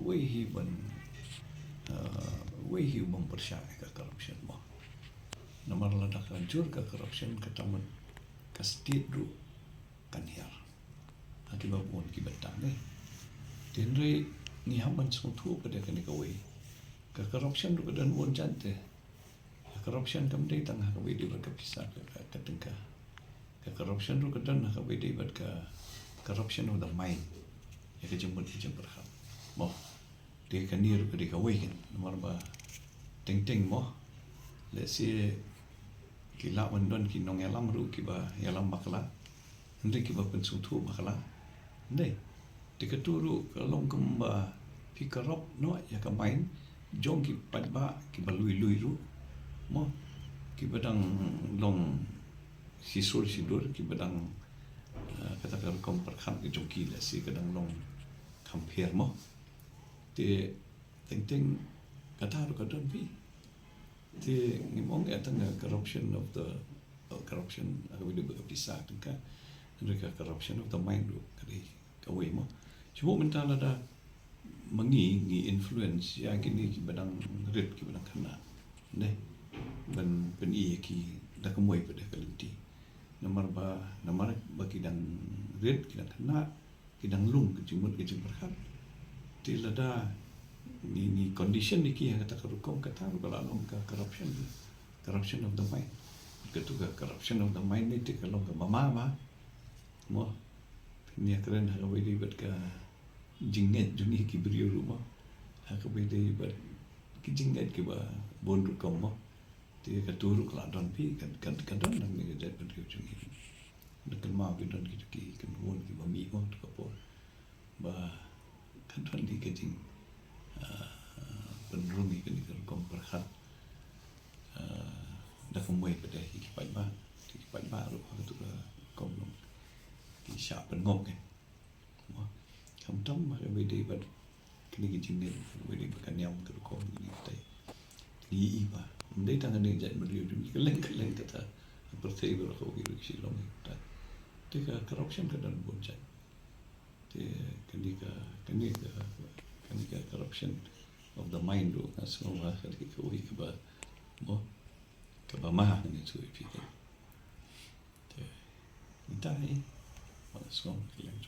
wehiban wehi mempersyai ke corruption mo nomor ladak hancur ke corruption ke taman ke state ru kan hiar akibat pun kibatang tenre ni haman sungtu pada kan kawai ke corruption ru dan won jante corruption kam dei tang ka wedi ber ka pisah ka tengka ke corruption ru kedan ka wedi ber ka corruption of the mind ya ke jemput berhak mo dia kan ni ru ka kawai kan nomor ba teng mo let's say kila wandon ki nong yalam ru ki ba yalam bakla ndai ki ba pensungtu bakla ndai dikaturu kalong kemba pikarop no ya ka main jong ki padba ki balui ru mo ki badang long sisul sidur ki badang katakan komperkan ki jong ki la si kadang long compare mo te teng kata ru kadang pi te ngimong atang corruption of the corruption aku dia berpisah tengka mereka corruption of the mind ru kali kawai mo cuma mental ada mengi influence ya kini ki badang red ki badang kena ne ban peni ki da kemoi pada kaliti nomor bagi dan red ki dan kena ki dan lung ke jumut ke jumperkan ti lada ni condition ni ki kata kerukom kata kalau long ka corruption of the mind ketuga corruption of the mind ni ti kalau ka mama mo ni keren ha wedi bat ka jinget juni ki brio rumah ha ka wedi bat ki jinget ki ba bondu kom mo ti ka turu kala don pi kan don nang ni dat brio juni dekan ma bi don ki kan won ki ba mi mo ka po ba kan don di ka jing penrungi kan di kom perhat da kemoi pada ki pa ru ha tu ka kom long ki sha pen ngok ke mo kam tam ma be de ba kini ki jing ne be de kan yam ke kom ni tai ni ba ndai tang ne jat beri ni keleng kata pertai ber ko ki si long ta te ka corruption ka dan bon chat te kini ka corruption of the mind ru asno ma ka ko wi ka ba mo ka ba ma ni tu pi te ni tai wala song keleng